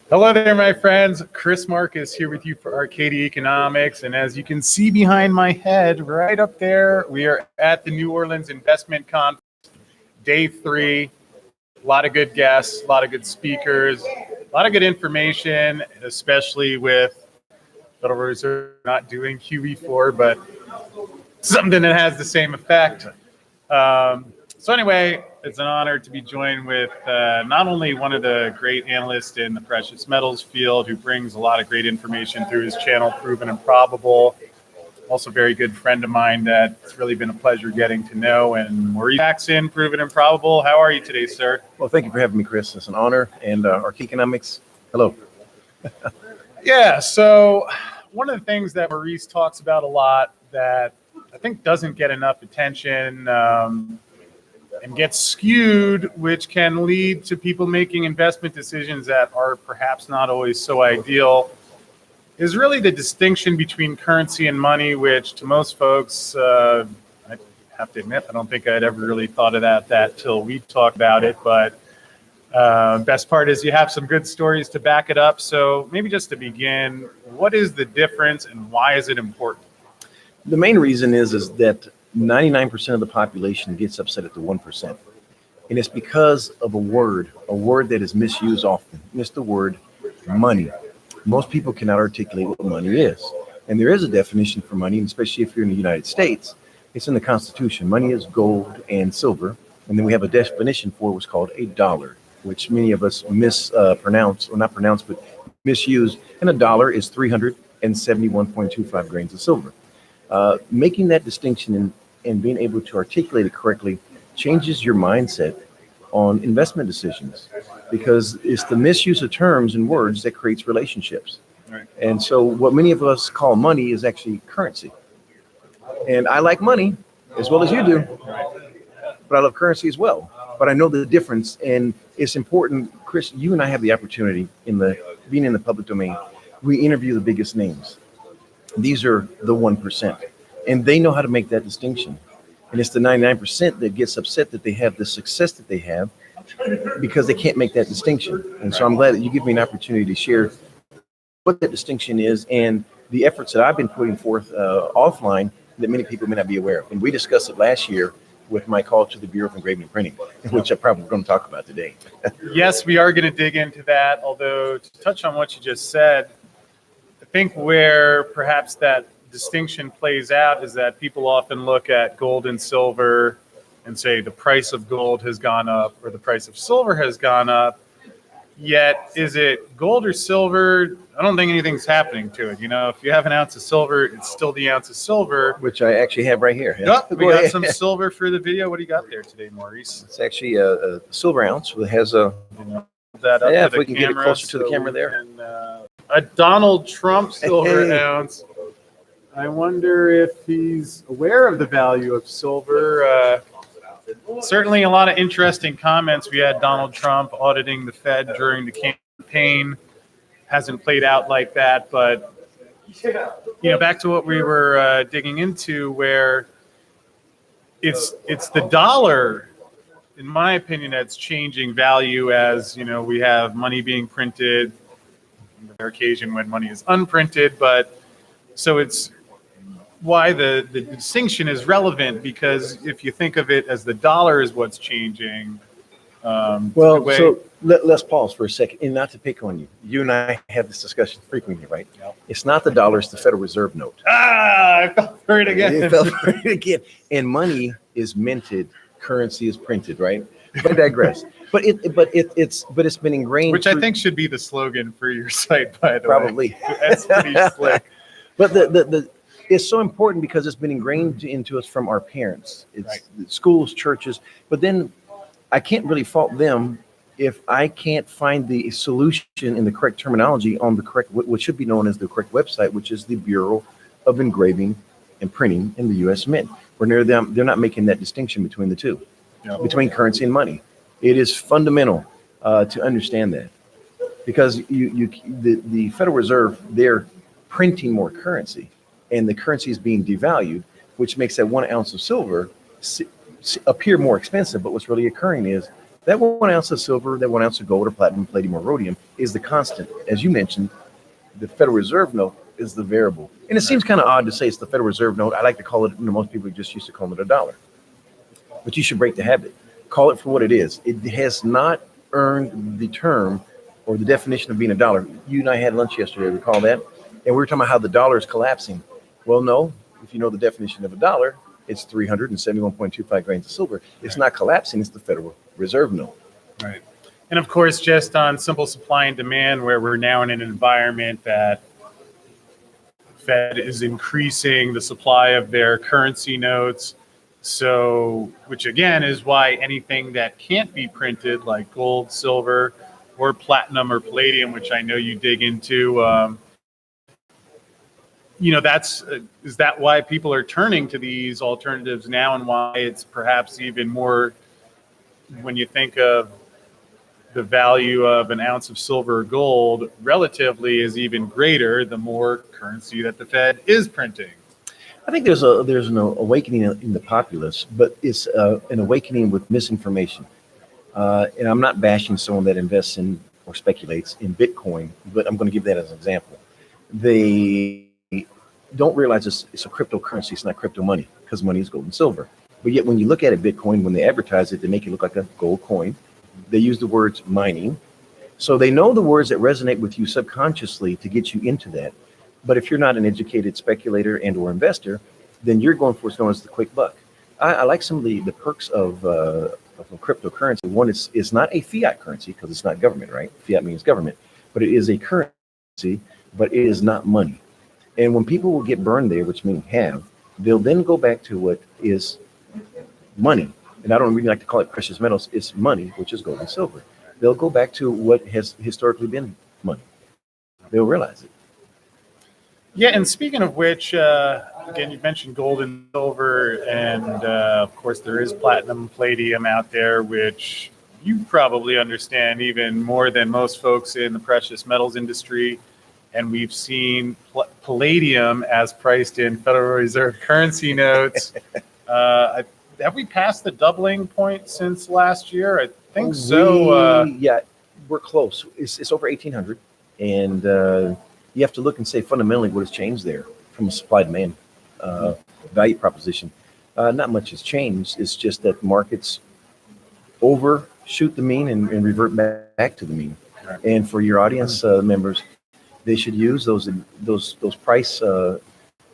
Hello there, my friends. Chris Marcus here with you for Arcadia Economics. And as you can see behind my head, right up there, we are at the New Orleans Investment Conference, day 3. A lot of good guests, a lot of good speakers, a lot of good information, especially with Federal Reserve not doing QE4, but something that has the same effect. So anyway, it's an honor to be joined with not only one of the great analysts in the precious metals field who brings a lot of great information through his channel, Proven and Probable, also a very good friend of mine that it's really been a pleasure getting to know, and Maurice Jackson, Proven and Probable. How are you today, sir? Well, thank you for having me, Chris. It's an honor. And Arcadia Economics, hello. Yeah, so one of the things that Maurice talks about a lot that I think doesn't get enough attention and gets skewed, which can lead to people making investment decisions that are perhaps not always so ideal, is really the distinction between currency and money, which to most folks, I have to admit, I don't think I'd ever really thought of that till we talked about it. But best part is you have some good stories to back it up. So maybe just to begin, what is the difference and why is it important? The main reason is that 99% of the population gets upset at the 1%. And it's because of a word that is misused often. It's the word money. Most people cannot articulate what money is. And there is a definition for money, especially if you're in the United States. It's in the Constitution. Money is gold and silver. And then we have a definition for what's called a dollar, which many of us misuse. And a dollar is 371.25 grains of silver. Making that distinction and being able to articulate it correctly changes your mindset on investment decisions, because it's the misuse of terms and words that creates relationships. Right. And so what many of us call money is actually currency. And I like money as well as you do, but I love currency as well. But I know the difference, and it's important. Chris, you and I have the opportunity being in the public domain. We interview the biggest names. These are the 1%, and they know how to make that distinction. And it's the 99% that gets upset that they have the success that they have because they can't make that distinction. And so I'm glad that you give me an opportunity to share what that distinction is and the efforts that I've been putting forth offline that many people may not be aware of. And we discussed it last year with my call to the Bureau of Engraving and Printing, which I'm probably going to talk about today. Yes, we are going to dig into that. Although to touch on what you just said, I think where perhaps that distinction plays out is that people often look at gold and silver and say the price of gold has gone up or the price of silver has gone up. Yet, is it gold or silver? I don't think anything's happening to it. You know, if you have an ounce of silver, it's still the ounce of silver. Which I actually have right here. Yep, we got some silver for the video. What do you got there today, Maurice? It's actually a silver ounce. It has a... That up if to we the can camera, get it closer to the camera there. And, a Donald Trump silver ounce. I wonder if he's aware of the value of silver. Certainly a lot of interesting comments. We had Donald Trump auditing the Fed during the campaign. Hasn't played out like that, but back to what we were digging into, where it's the dollar, in my opinion, that's changing value as we have money being printed. There occasion when money is unprinted, but so it's why the distinction is relevant, because if you think of it as the dollar is what's changing. So let's pause for a second, and not to pick on you. You and I have this discussion frequently, right? Yep. It's not the dollar, it's the Federal Reserve note. I fell for it again. You fell for it again. And money is minted, currency is printed, right? But I digress. But it's been ingrained. Which I think should be the slogan for your site, by the way. Probably. That's pretty slick. But it's so important because it's been ingrained into us from our parents. It's schools, churches. But then I can't really fault them if I can't find the solution in the correct terminology on the correct, what should be known as the correct website, which is the Bureau of Engraving and Printing in the U.S. Mint. Where they're not making that distinction between the two, between currency and money. It is fundamental to understand that, because the Federal Reserve, they're printing more currency, and the currency is being devalued, which makes that 1 ounce of silver appear more expensive. But what's really occurring is That 1 ounce of silver, that 1 ounce of gold or platinum, palladium, or rhodium is the constant. As you mentioned, the Federal Reserve note is the variable. And it seems kind of odd to say it's the Federal Reserve note. I like to call it, most people just used to call it a dollar. But you should break the habit. Call it for what it is. It has not earned the term or the definition of being a dollar. You and I had lunch yesterday, recall that? And we were talking about how the dollar is collapsing. Well, no, if you know the definition of a dollar, it's 371.25 grains of silver. It's not collapsing, it's the Federal Reserve note. Right. And of course, just on simple supply and demand, where we're now in an environment that Fed is increasing the supply of their currency notes. So, which again is why anything that can't be printed, like gold, silver, or platinum or palladium, which I know you dig into, is that why people are turning to these alternatives now, and why it's perhaps even more, when you think of the value of an ounce of silver or gold relatively, is even greater the more currency that the Fed is printing? I think there's an awakening in the populace, but it's an awakening with misinformation. And I'm not bashing someone that invests in or speculates in Bitcoin, but I'm going to give that as an example. They don't realize it's a cryptocurrency. It's not crypto money, because money is gold and silver. But yet when you look at it, Bitcoin, when they advertise it, they make it look like a gold coin. They use the words mining. So they know the words that resonate with you subconsciously to get you into that. But if you're not an educated speculator and or investor, then you're going for what's known as the quick buck. I like some of the perks of a cryptocurrency. One is it's not a fiat currency, because it's not government, right? Fiat means government. But it is a currency, but it is not money. And when people will get burned there, which means they'll then go back to what is money. And I don't really like to call it precious metals. It's money, which is gold and silver. They'll go back to what has historically been money. They'll realize it. Yeah, and speaking of which, again, you mentioned gold and silver, and of course there is platinum, palladium out there, which you probably understand even more than most folks in the precious metals industry. And we've seen palladium as priced in Federal Reserve currency notes. Have we passed the doubling point since last year? I think so. Yeah, we're close. It's over 1,800, and you have to look and say fundamentally what has changed there from a supply-demand value proposition. Not much has changed. It's just that markets overshoot the mean and revert back to the mean. Right. And for your audience members, they should use those price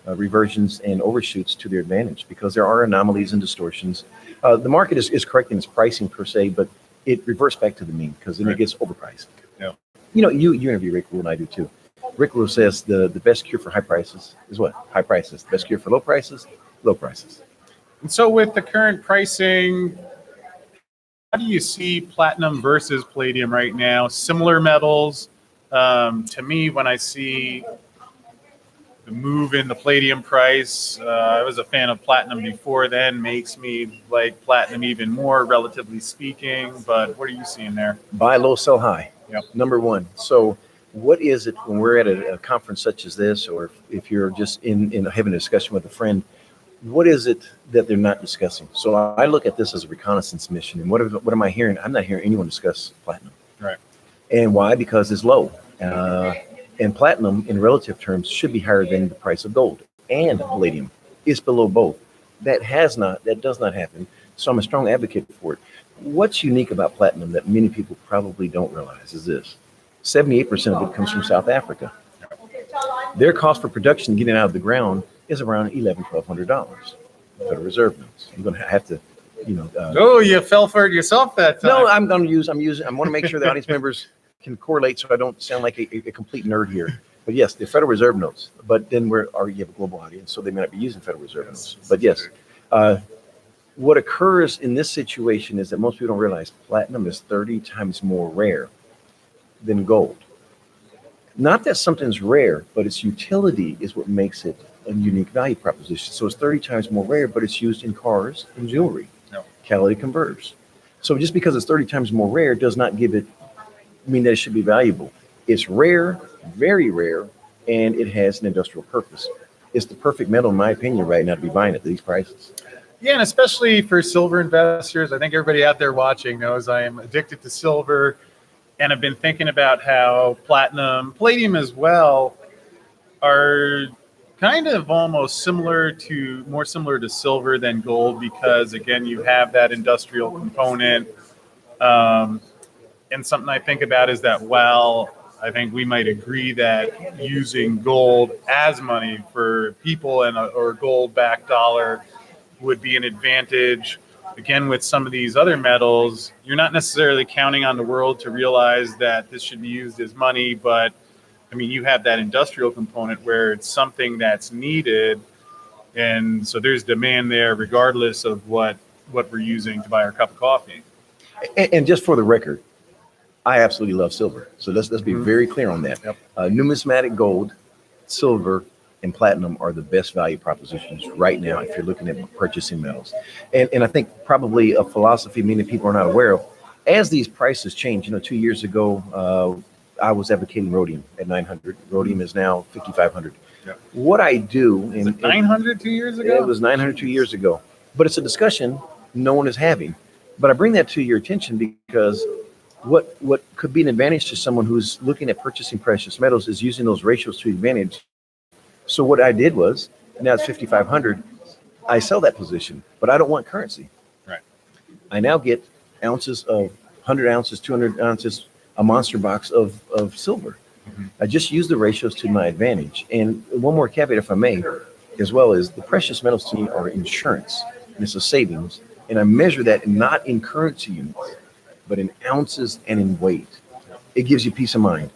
reversions and overshoots to their advantage, because there are anomalies and distortions. The market is correct in its pricing per se, but it reverts back to the mean, because then it gets overpriced. Yeah. You interview Rick Rule, and I do too. Rick Rule says the best cure for high prices is what? High prices. The best cure for low prices? Low prices. And so with the current pricing, how do you see platinum versus palladium right now? Similar metals. To me, when I see the move in the palladium price, I was a fan of platinum before then, makes me like platinum even more, relatively speaking. But what are you seeing there? Buy low, sell high. Yep. Number one. So what is it when we're at a conference such as this, or if you're just in having a discussion with a friend, what is it that they're not discussing? So I look at this as a reconnaissance mission. And what am I hearing? I'm not hearing anyone discuss platinum. Right. And why? Because it's low. And platinum, in relative terms, should be higher than the price of gold and palladium. It's below both. That does not happen. So I'm a strong advocate for it. What's unique about platinum that many people probably don't realize is this: 78% of it comes from South Africa. Their cost for production getting out of the ground is around $1,100-$1,200. Federal Reserve notes. You're going to have to, you fell for it yourself that time. No, I want to make sure the audience members can correlate, so I don't sound like a complete nerd here. But yes, the Federal Reserve notes. But then you have a global audience, so they may not be using Federal Reserve notes. But yes, what occurs in this situation is that most people don't realize platinum is 30 times more rare than gold. Not that something's rare, but its utility is what makes it a unique value proposition. So it's 30 times more rare, but it's used in cars and jewelry, catalytic converters. So just because it's 30 times more rare does not mean that it should be valuable. It's rare, very rare, and it has an industrial purpose. It's the perfect metal, in my opinion, right now to be buying at these prices. Yeah, and especially for silver investors, I think everybody out there watching knows I am addicted to silver, and I've been thinking about how platinum, palladium as well, are kind of almost more similar to silver than gold because, again, you have that industrial component. Um, and something I think about is that, well, I think we might agree that using gold as money for people or gold-backed dollar would be an advantage. Again, with some of these other metals, you're not necessarily counting on the world to realize that this should be used as money, but I mean, you have that industrial component where it's something that's needed, and so there's demand there regardless of what we're using to buy our cup of coffee. And just for the record, I absolutely love silver. So let's be very clear on that. Yep. Numismatic gold, silver, and platinum are the best value propositions right now if you're looking at purchasing metals. And I think probably a philosophy many people are not aware of, as these prices change. 2 years ago, I was advocating rhodium at 900. Rhodium is now 5,500. Yep. What I do, Was it 900 2 years ago? It was 900 2 years ago. But it's a discussion no one is having. But I bring that to your attention because what could be an advantage to someone who's looking at purchasing precious metals is using those ratios to advantage. So what I did was, now it's 5,500, I sell that position, but I don't want currency. Right. I now get ounces of 100 ounces, 200 ounces, a monster box of silver. Mm-hmm. I just use the ratios to my advantage. And one more caveat, if I may, as well, is the precious metals to me are insurance, and it's a savings. And I measure that not in currency units, but in ounces and in weight. It gives you peace of mind.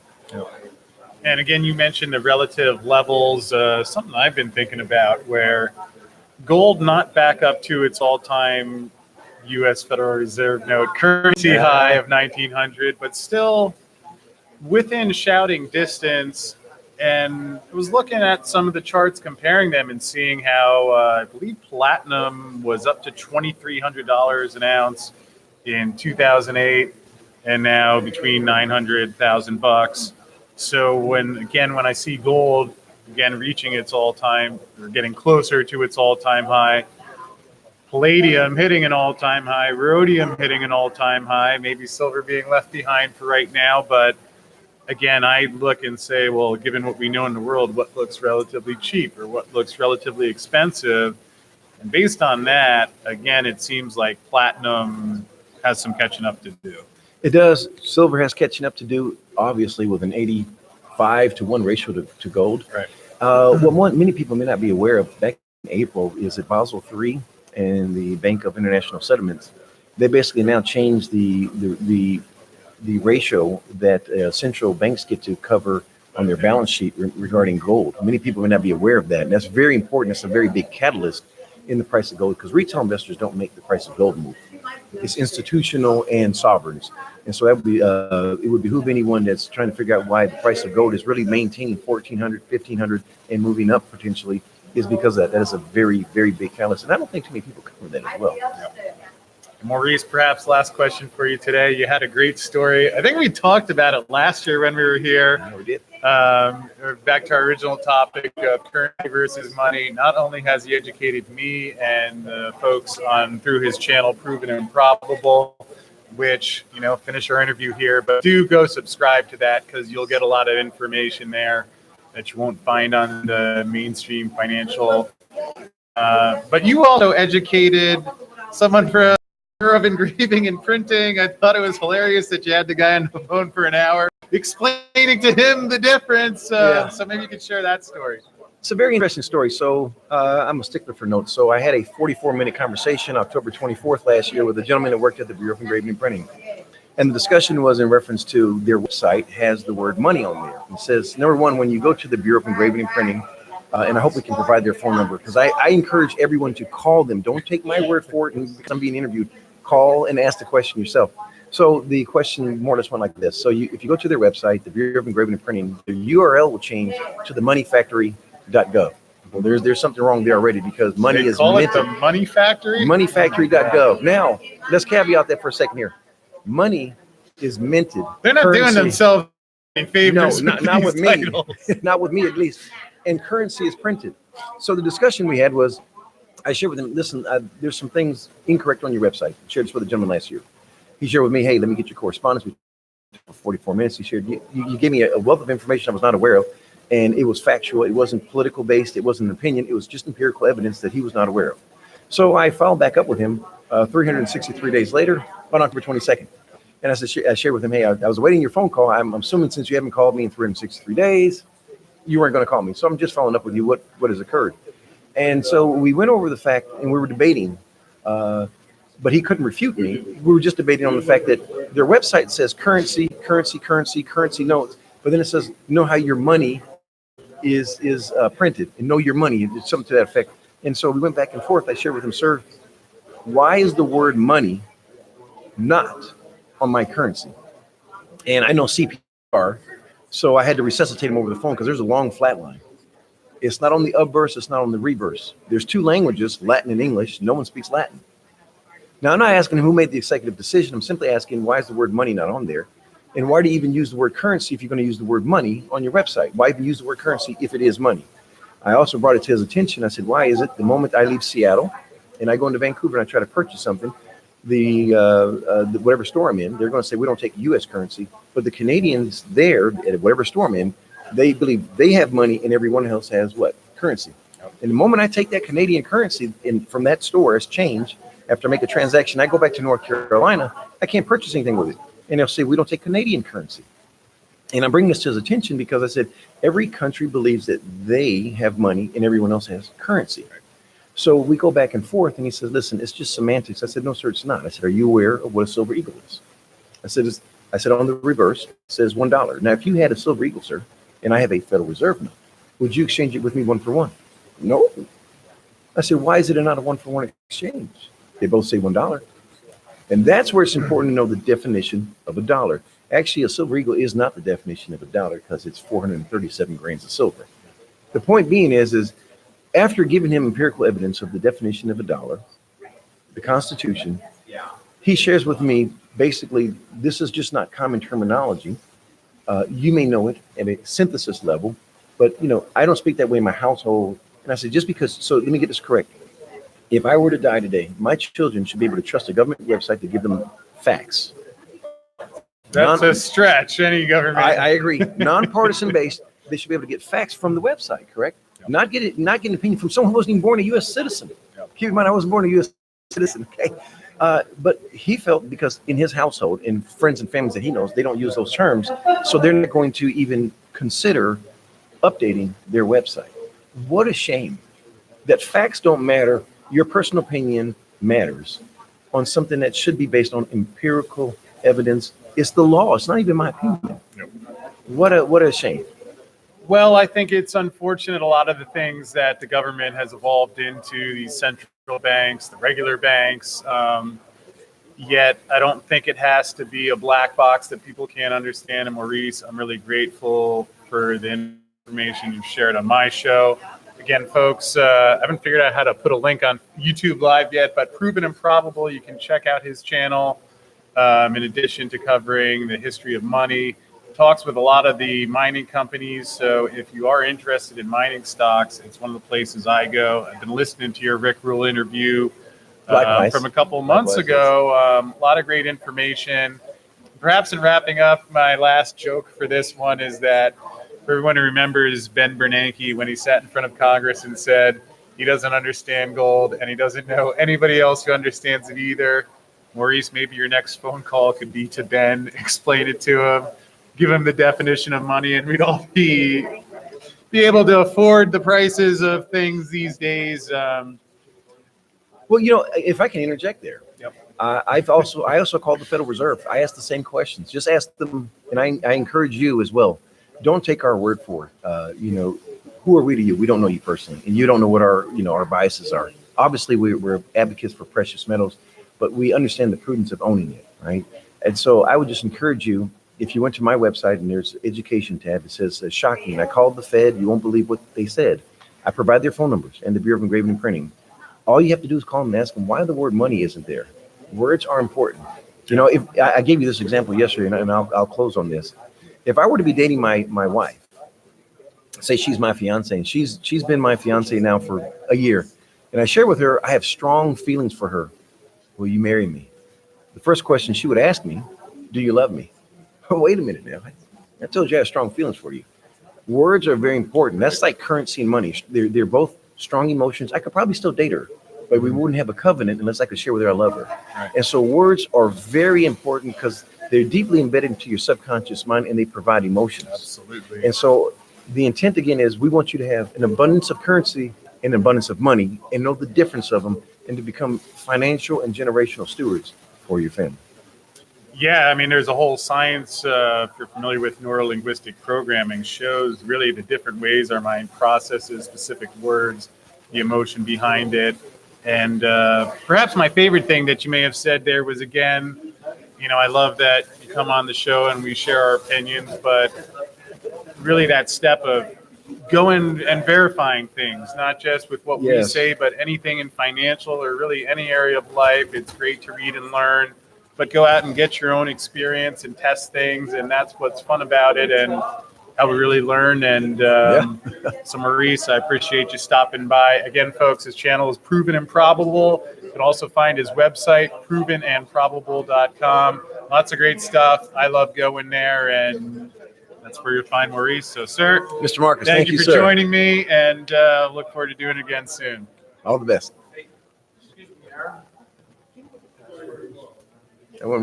And again, you mentioned the relative levels, something I've been thinking about where gold not back up to its all-time U.S. Federal Reserve note currency high of 1900, but still within shouting distance. And I was looking at some of the charts, comparing them and seeing how I believe platinum was up to $2,300 an ounce in 2008, and now between $900,000. So when I see gold again reaching its all-time or getting closer to its all-time high, palladium hitting an all-time high, rhodium hitting an all-time high, maybe silver being left behind for right now, but again, I look and say, well, given what we know in the world, what looks relatively cheap or what looks relatively expensive, and based on that, again, it seems like platinum has some catching up to do. It does. Silver has catching up to do, obviously, with an 85-1 ratio to gold. Right. Many people may not be aware of, back in April, is that Basel III and the Bank of International Settlements, they basically now changed the ratio that central banks get to cover on their balance sheet regarding gold. Many people may not be aware of that, and that's very important. It's a very big catalyst in the price of gold because retail investors don't make the price of gold move. It's institutional and sovereigns. And so that would be, it would behoove anyone that's trying to figure out why the price of gold is really maintaining 1,400, 1,500 and moving up potentially is because of that. That is a very, very big catalyst. And I don't think too many people cover that as well. Yeah. Maurice, perhaps last question for you today. You had a great story. I think we talked about it last year when we were here. Yeah, we did. Back to our original topic of currency versus money. Not only has he educated me and folks through his channel, Proven and Improbable, which, finish our interview here, but do go subscribe to that because you'll get a lot of information there that you won't find on the mainstream financial. But you also educated someone of engraving and printing. I thought it was hilarious that you had the guy on the phone for an hour explaining to him the difference. So maybe you could share that story. It's a very interesting story. So I'm a stickler for notes. So I had a 44-minute conversation October 24th last year with a gentleman that worked at the Bureau of Engraving and Printing. And the discussion was in reference to their website has the word money on there. It says, number one, when you go to the Bureau of Engraving and Printing, and I hope we can provide their phone number, because I encourage everyone to call them. Don't take my word for it and because I'm being interviewed. Call and ask the question yourself. So the question more or less went like this. So if you go to their website, the Bureau of Engraving and Printing, the URL will change to the moneyfactory.gov. Well, there's something wrong there already because money They is call minted. it the Money Factory? Moneyfactory.gov. Now, let's caveat that for a second here. Money is minted. They're not currency. doing themselves any favors. No, not with me. Titles. Not with me, at least. And currency is printed. So the discussion we had was, I shared with him, listen, there's some things incorrect on your website. I shared this with a gentleman last year. He shared with me, hey, let me get your correspondence. We for 44 minutes. He shared, you gave me a wealth of information I was not aware of, and it was factual. It wasn't political based. It wasn't an opinion. It was just empirical evidence that he was not aware of. So I followed back up with him 363 days later on October 22nd. And I shared with him, hey, I was awaiting your phone call. I'm assuming since you haven't called me in 363 days, you weren't going to call me. So I'm just following up with you what has occurred. And so we went over the fact, and we were debating, but he couldn't refute me. We were just debating on the fact that their website says currency notes, but then it says know how your money is printed and know your money. It's something to that effect. And so we went back and forth. I shared with him, sir, why is the word money not on my currency? And I know CPR, so I had to resuscitate him over the phone because there's a long flat line. It's not on the obverse, it's not on the reverse. There's two languages, Latin and English. No one speaks Latin. Now, I'm not asking who made the executive decision. I'm simply asking, why is the word money not on there? And why do you even use the word currency if you're going to use the word money on your website? Why even use the word currency if it is money? I also brought it to his attention. I said, why is it the moment I leave Seattle and I go into Vancouver and I try to purchase something, the whatever store I'm in, they're going to say, we don't take U.S. currency. But the Canadians there at whatever store I'm in, they believe they have money and everyone else has what? Currency. And the moment I take that Canadian currency from that store as change, after I make a transaction, I go back to North Carolina, I can't purchase anything with it. And they'll say, we don't take Canadian currency. And I'm bringing this to his attention because I said, every country believes that they have money and everyone else has currency. So we go back and forth, and he says, listen, it's just semantics. I said, no, sir, it's not. I said, are you aware of what a silver eagle is? I said, on the reverse, it says $1. Now, if you had a silver eagle, sir, and I have a Federal Reserve note, would you exchange it with me 1-for-1? No. I said, why is it not a 1-for-1 exchange? They both say $1. And that's where it's important to know the definition of a dollar. Actually, a silver eagle is not the definition of a dollar because it's 437 grains of silver. The point being is after giving him empirical evidence of the definition of a dollar, the Constitution, he shares with me, basically, this is just not common terminology. You may know it at a synthesis level, but, I don't speak that way in my household. And I said, so let me get this correct. If I were to die today, my children should be able to trust a government website to give them facts. That's a stretch, any government. I agree. Nonpartisan based, they should be able to get facts from the website, correct? Yep. Not get an opinion from someone who wasn't even born a U.S. citizen. Yep. Keep in mind, I wasn't born a U.S. citizen, okay? But he felt because in his household, in friends and families that he knows, they don't use those terms, so they're not going to even consider updating their website. What a shame that facts don't matter. Your personal opinion matters on something that should be based on empirical evidence. It's the law. It's not even my opinion. Yep. What a shame. Well, I think it's unfortunate a lot of the things that the government has evolved into, these central banks, the regular banks, yet I don't think it has to be a black box that people can't understand. And Maurice, I'm really grateful for the information you've shared on my show. Again, folks, I haven't figured out how to put a link on YouTube Live yet, but Proven Improbable, you can check out his channel. In addition to covering the history of money, talks with a lot of the mining companies. So if you are interested in mining stocks, it's one of the places I go. I've been listening to your Rick Rule interview from a couple months ago. A lot of great information. Perhaps in wrapping up, my last joke for this one is that for everyone who remembers Ben Bernanke when he sat in front of Congress and said he doesn't understand gold and he doesn't know anybody else who understands it either. Maurice, maybe your next phone call could be to Ben, explain it to him, give him the definition of money, and we'd all be able to afford the prices of things these days. Well, if I can interject there. Yep. I also called the Federal Reserve. I asked the same questions. Just ask them, and I encourage you as well. Don't take our word for it. Who are we to you? We don't know you personally, and you don't know what our biases are. Obviously, we're advocates for precious metals, but we understand the prudence of owning it, right? And so I would just encourage you, if you went to my website and there's an education tab, it says shocking. I called the Fed. You won't believe what they said. I provide their phone numbers and the Bureau of Engraving and Printing. All you have to do is call them and ask them why the word money isn't there. Words are important. If I gave you this example yesterday, and I'll close on this. If I were to be dating my wife, say she's my fiance, and she's been my fiance now for a year, And I shared with her, I have strong feelings for her. Will you marry me? The first question she would ask me, do you love me? Oh, wait a minute now. I told you I have strong feelings for you. Words are very important. That's like currency and money. They're both strong emotions. I could probably still date her, but we wouldn't have a covenant unless I could share with her I love her. Right. And so words are very important because they're deeply embedded into your subconscious mind and they provide emotions. Absolutely. And so the intent again is we want you to have an abundance of currency and an abundance of money and know the difference of them and to become financial and generational stewards for your family. Yeah, I mean, there's a whole science, if you're familiar with neuro-linguistic programming, shows really the different ways our mind processes specific words, the emotion behind it. And perhaps my favorite thing that you may have said there was, again, I love that you come on the show and we share our opinions, but really that step of going and verifying things, not just with what we Yes. say, but anything in financial or really any area of life. It's great to read and learn, but go out and get your own experience and test things. And that's what's fun about it and how we really learn. And so Maurice, I appreciate you stopping by. Again, folks, his channel is Proven and Probable. You can also find his website, provenandprobable.com. Lots of great stuff. I love going there, and that's where you'll find Maurice. So, sir, Mr. Marcus, thank you for sir. joining me, and look forward to doing it again soon. All the best. That went well.